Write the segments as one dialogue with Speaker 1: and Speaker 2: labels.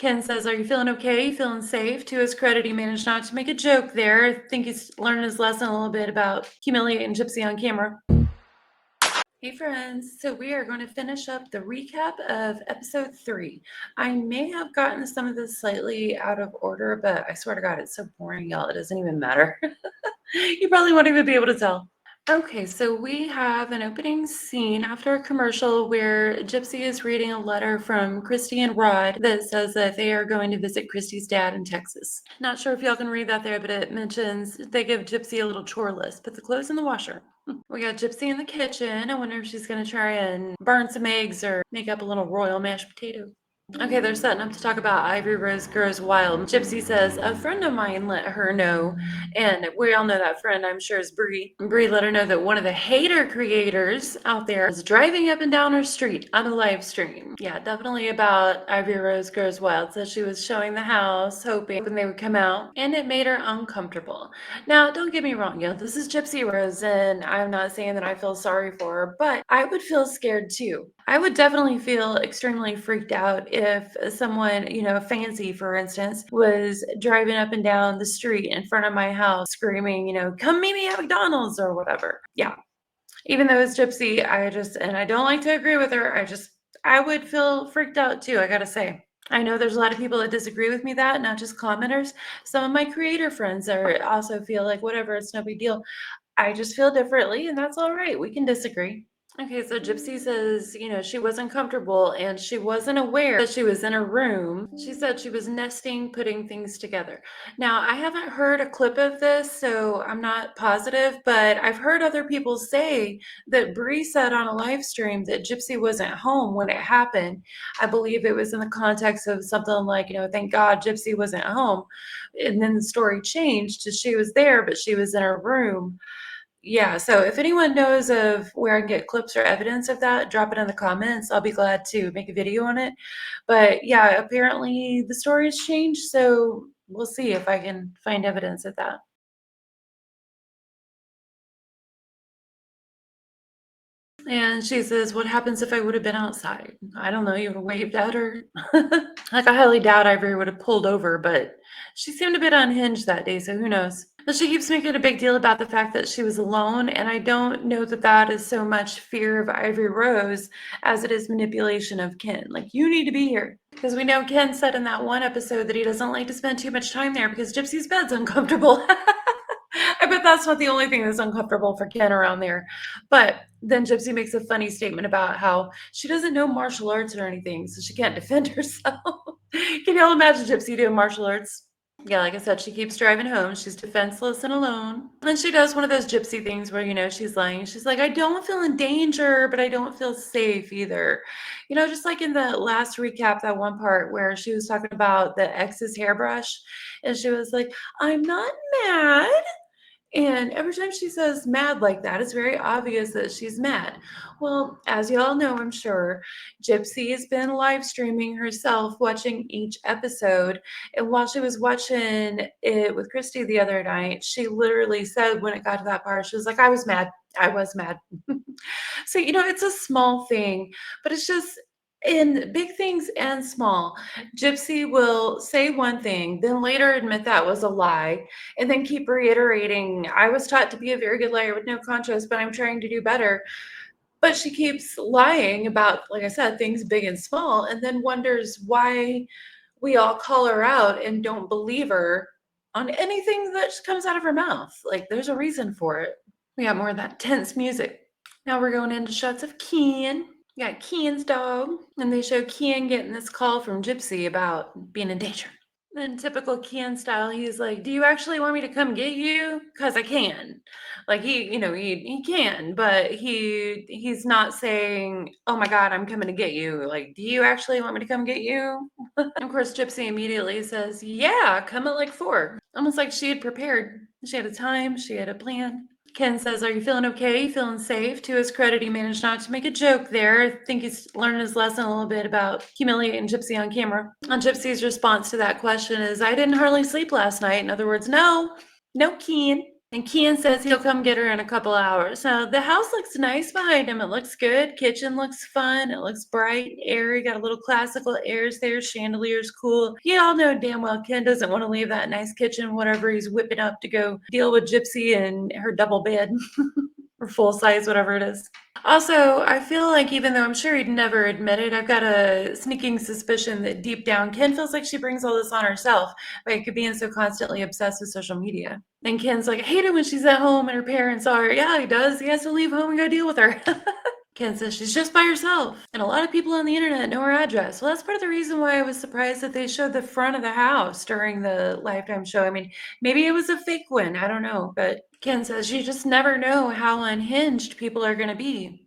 Speaker 1: Ken says, "Are you feeling okay? You feeling safe?" To his credit, he managed not to make a joke there. I think he's learned his lesson a little bit about humiliating Gypsy on camera. Hey friends, so we are going to finish up the recap of episode 3. I may have gotten some of this slightly out of order, but I swear to God, it's so boring, y'all. It doesn't even matter. You probably won't even be able to tell. Okay, so we have an opening scene after a commercial where Gypsy is reading a letter from KRISTY and Rod that says that they are going to visit KRISTY's dad in Texas. Not sure if y'all can read that there, but it mentions they give Gypsy a little chore list. Put the clothes in the washer. We got Gypsy in the kitchen. I wonder if she's going to try and burn some eggs or make up a little royal mashed potato. Okay, they're setting up to talk about Ivory Rose Grows Wild. Gypsy says, a friend of mine let her know, and we all know that friend, I'm sure, is Bree. Bree let her know that one of the hater creators out there is driving up and down her street on a live stream. Yeah, definitely about Ivory Rose Grows Wild. So she was showing the house, hoping they would come out, and it made her uncomfortable. Now, don't get me wrong, this is Gypsy Rose, and I'm not saying that I feel sorry for her, but I would feel scared too. I would definitely feel extremely freaked out if someone, fancy, for instance, was driving up and down the street in front of my house screaming, come meet me at McDonald's or whatever. Yeah. Even though it's Gypsy, and I don't like to agree with her, I would feel freaked out too, I gotta say. I know there's a lot of people that disagree with me that, not just commenters. Some of my creator friends also feel like, whatever, it's no big deal. I just feel differently, and that's all right. We can disagree. Okay, so Gypsy says, she wasn't comfortable and she wasn't aware that she was in a room. She said she was nesting, putting things together. Now, I haven't heard a clip of this, so I'm not positive, but I've heard other people say that Bree said on a live stream that Gypsy wasn't home when it happened. I believe it was in the context of something like, thank God Gypsy wasn't home. And then the story changed to she was there, but she was in her room. Yeah, so if anyone knows of where I can get clips or evidence of that, drop it in the comments. I'll be glad to make a video on it. But yeah, apparently the story has changed, so we'll see if I can find evidence of that. And she says, what happens if I would have been outside? I don't know, you would have waved at her. Like, I highly doubt Ivory would have pulled over, but she seemed a bit unhinged that day, so who knows? But she keeps making a big deal about the fact that she was alone, and I don't know that that is so much fear of Ivory Rose as it is manipulation of Ken. Like, you need to be here. Because we know Ken said in that one episode that he doesn't like to spend too much time there because Gypsy's bed's uncomfortable. I bet that's not the only thing that's uncomfortable for Ken around there. But then Gypsy makes a funny statement about how she doesn't know martial arts or anything, so she can't defend herself. Can y'all imagine Gypsy doing martial arts? Yeah, like I said, she keeps driving home. She's defenseless and alone. And she does one of those Gypsy things where, she's lying. She's like, I don't feel in danger, but I don't feel safe either. Just like in the last recap, that one part where she was talking about the ex's hairbrush, and she was like, I'm not mad. And every time she says mad like that, it's very obvious that she's mad. Well, as you all know, I'm sure, Gypsy has been live streaming herself, watching each episode. And while she was watching it with KRISTY the other night, she literally said when it got to that part, she was like, I was mad. I was mad. So, it's a small thing, but it's just in big things and small. Gypsy will say one thing, then later admit that was a lie, and then keep reiterating, I was taught to be a very good liar with no conscience, but I'm trying to do better. But she keeps lying about, like I said, things big and small, and then wonders why we all call her out and don't believe her on anything that comes out of her mouth. Like, there's a reason for it. We got more of that tense music. Now we're going into shots of Ken. We got Ken's dog, and they show Ken getting this call from Gypsy about being in danger. In typical Ken style, he's like, do you actually want me to come get you? Because I can. Like, he can, but he's not saying, oh my God, I'm coming to get you. Like, do you actually want me to come get you? Of course, Gypsy immediately says, yeah, come at like 4. Almost like she had prepared. She had a time, she had a plan. Ken says, are you feeling okay? You feeling safe? To his credit, he managed not to make a joke there. I think he's learned his lesson a little bit about humiliating Gypsy on camera. And Gypsy's response to that question is, I didn't hardly sleep last night. In other words, no, Ken. And Kian says he'll come get her in a couple hours. Now, the house looks nice behind him. It looks good. Kitchen looks fun. It looks bright, airy. Got a little classical airs there. Chandelier's cool. You all know damn well Ken doesn't want to leave that nice kitchen, whatever he's whipping up to go deal with Gypsy and her double bed. Or full size, whatever it is. Also, I feel like even though I'm sure he'd never admit it, I've got a sneaking suspicion that deep down, Ken feels like she brings all this on herself by being so constantly obsessed with social media. And Ken's like, I hate it when she's at home and her parents are. Yeah, he does. He has to leave home and go deal with her. Ken says she's just by herself, and a lot of people on the internet know her address. Well, that's part of the reason why I was surprised that they showed the front of the house during the Lifetime show. I mean, maybe it was a fake one. I don't know. But Ken says you just never know how unhinged people are going to be.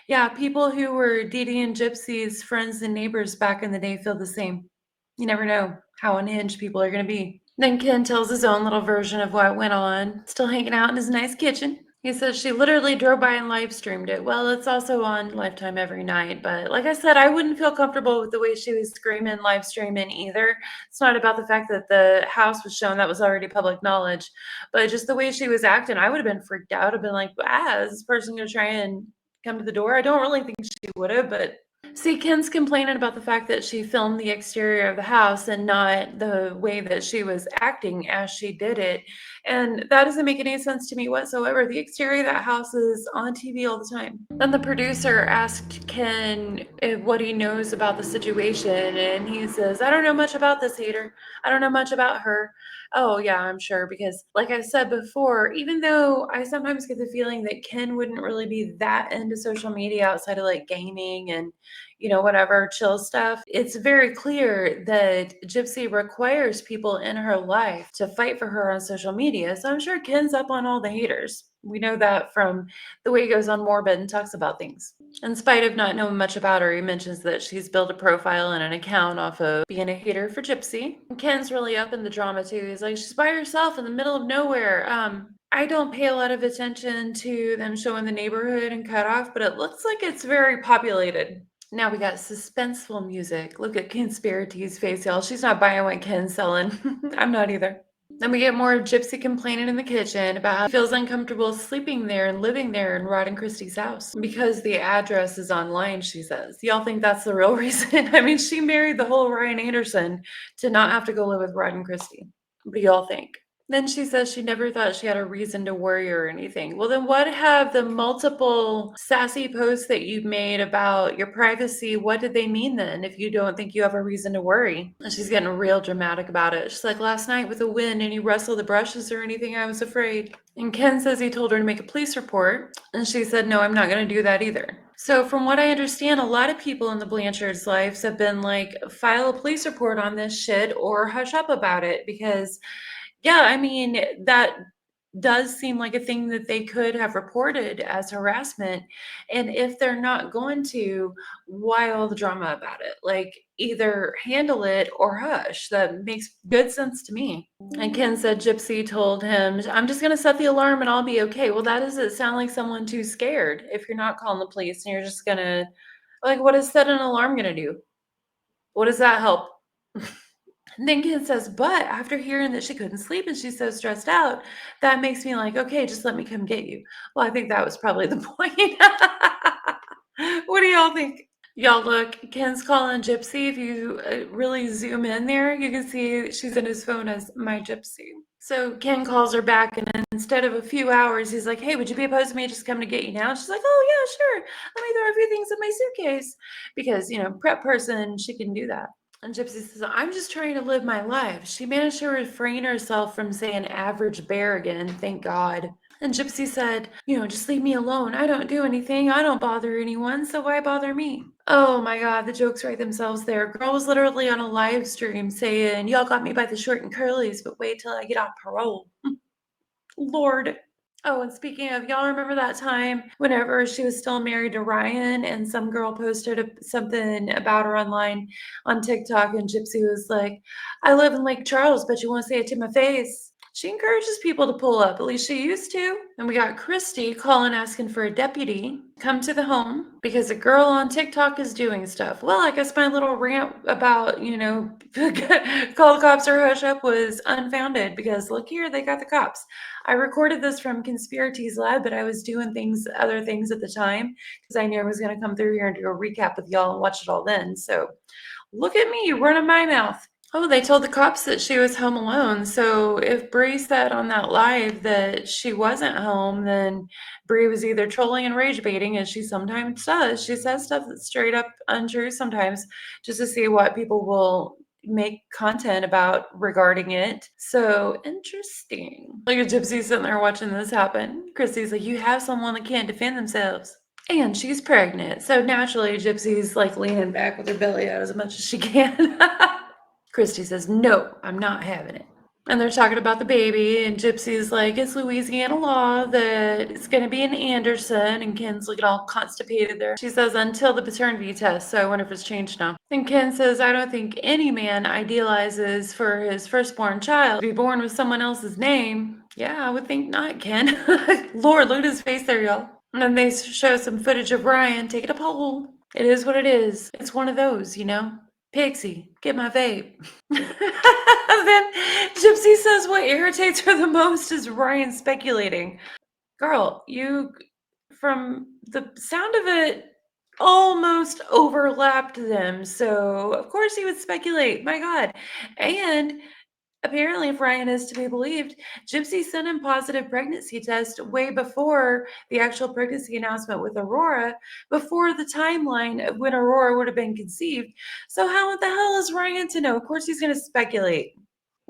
Speaker 1: Yeah, people who were Dee Dee and Gypsy's friends and neighbors back in the day feel the same. You never know how unhinged people are going to be. Then Ken tells his own little version of what went on, still hanging out in his nice kitchen. He says she literally drove by and live streamed it. Well, it's also on Lifetime every night, but like I said, I wouldn't feel comfortable with the way she was screaming live streaming either. It's not about the fact that the house was shown, that was already public knowledge, but just the way she was acting, I would have been freaked out. I've been like, is this person gonna try and come to the door? I don't really think she would have, but see, Ken's complaining about the fact that she filmed the exterior of the house and not the way that she was acting as she did it. And that doesn't make any sense to me whatsoever. The exterior of that house is on TV all the time. Then the producer asked Ken what he knows about the situation, and he says, I don't know much about this hater. I don't know much about her. Oh, yeah, I'm sure. Because, like I said before, even though I sometimes get the feeling that Ken wouldn't really be that into social media outside of like gaming and whatever chill stuff, it's very clear that Gypsy requires people in her life to fight for her on social media. So I'm sure Ken's up on all the haters. We know that from the way he goes on Morbid and talks about things. In spite of not knowing much about her, he mentions that she's built a profile and an account off of being a hater for Gypsy. Ken's really up in the drama too. He's like, she's by herself in the middle of nowhere. I don't pay a lot of attention to them showing the neighborhood and cutoff, but it looks like it's very populated. Now we got suspenseful music. Look at Conspiracy's face, y'all. She's not buying what Ken's selling. I'm not either. Then we get more of Gypsy complaining in the kitchen about how she feels uncomfortable sleeping there and living there in Rod and Christy's house because the address is online, she says. Y'all think that's the real reason? I mean, she married the whole Ryan Anderson to not have to go live with Rod and Christy. What do y'all think? Then she says she never thought she had a reason to worry or anything. Well, then what have the multiple sassy posts that you've made about your privacy, what did they mean then if you don't think you have a reason to worry? And she's getting real dramatic about it. She's like, last night with the wind and you rustled the brushes or anything, I was afraid. And Ken says he told her to make a police report. And she said, no, I'm not going to do that either. So from what I understand, a lot of people in the Blanchards' lives have been like, file a police report on this shit or hush up about it because yeah, I mean, that does seem like a thing that they could have reported as harassment. And if they're not going to, why all the drama about it? Like, either handle it or hush. That makes good sense to me. And Ken said Gypsy told him, I'm just going to set the alarm and I'll be okay. Well, that doesn't sound like someone too scared if you're not calling the police and you're just going to, like, what is set an alarm going to do? What does that help? And then Ken says, but after hearing that she couldn't sleep and she's so stressed out, that makes me like, okay, just let me come get you. Well, I think that was probably the point. What do y'all think? Y'all look, Ken's calling Gypsy. If you really zoom in there, you can see she's in his phone as my Gypsy. So Ken calls her back, and instead of a few hours, he's like, hey, would you be opposed to me just coming to get you now? She's like, oh, yeah, sure. Let me throw a few things in my suitcase. Because, prep person, she can do that. And Gypsy says, I'm just trying to live my life. She managed to refrain herself from saying average bear again, thank God. And Gypsy said, just leave me alone. I don't do anything. I don't bother anyone, so why bother me? Oh my God, the jokes write themselves there. Girl was literally on a live stream saying, y'all got me by the short and curlies, but wait till I get off parole. Lord. Oh, and speaking of, y'all remember that time whenever she was still married to Ryan and some girl posted something about her online on TikTok and Gypsy was like, I live in Lake Charles, but you won't say it to my face. She encourages people to pull up, at least she used to. And we got KRISTY calling asking for a deputy. come to the home because a girl on TikTok is doing stuff. Well, I guess my little rant about, call the cops or hush up was unfounded because look here, they got the cops. I recorded this from Conspiracy's Lab, but I was doing other things at the time because I knew I was going to come through here and do a recap with y'all and watch it all then. So look at me running my mouth. Oh, they told the cops that she was home alone. So if Bree said on that live that she wasn't home, then Bree was either trolling and rage baiting, as she sometimes does. She says stuff that's straight up untrue sometimes, just to see what people will make content about regarding it. So interesting. Look at Gypsy sitting there watching this happen. Kristy's like, you have someone that can't defend themselves. And she's pregnant. So naturally, Gypsy's like leaning back with her belly out as much as she can. KRISTY says, no, I'm not having it. And they're talking about the baby, and Gypsy's like, it's Louisiana law that it's going to be an Anderson. And Ken's looking all constipated there. She says, until the paternity test. So I wonder if it's changed now. And Ken says, I don't think any man idealizes for his firstborn child to be born with someone else's name. Yeah, I would think not, Ken. Lord, look at his face there, y'all. And then they show some footage of Ryan taking a poll. It is what it is. It's one of those, Pixie, get my vape. Then Gypsy says what irritates her the most is Ryan speculating. Girl, you, from the sound of it, almost overlapped them. So, of course, he would speculate. My God. And apparently, if Ryan is to be believed, Gypsy sent him positive pregnancy test way before the actual pregnancy announcement with Aurora, before the timeline of when Aurora would have been conceived. So how the hell is Ryan to know? Of course he's going to speculate.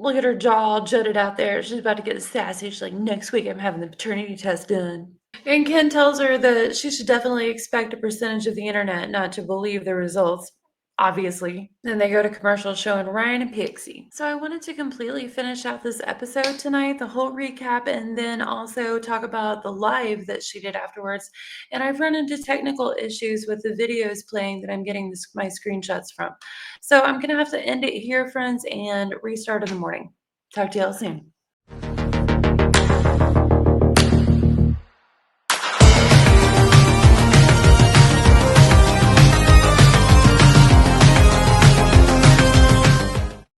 Speaker 1: Look at her jaw all jutted out there. She's about to get sassy. She's like, next week I'm having the paternity test done. And Ken tells her that she should definitely expect a percentage of the internet not to believe the results. Obviously. Then they go to commercial showing Ryan and Pixie. So I wanted to completely finish out this episode tonight, the whole recap, and then also talk about the live that she did afterwards. And I've run into technical issues with the videos playing that I'm getting my screenshots from. So I'm going to have to end it here, friends, and restart in the morning. Talk to y'all soon.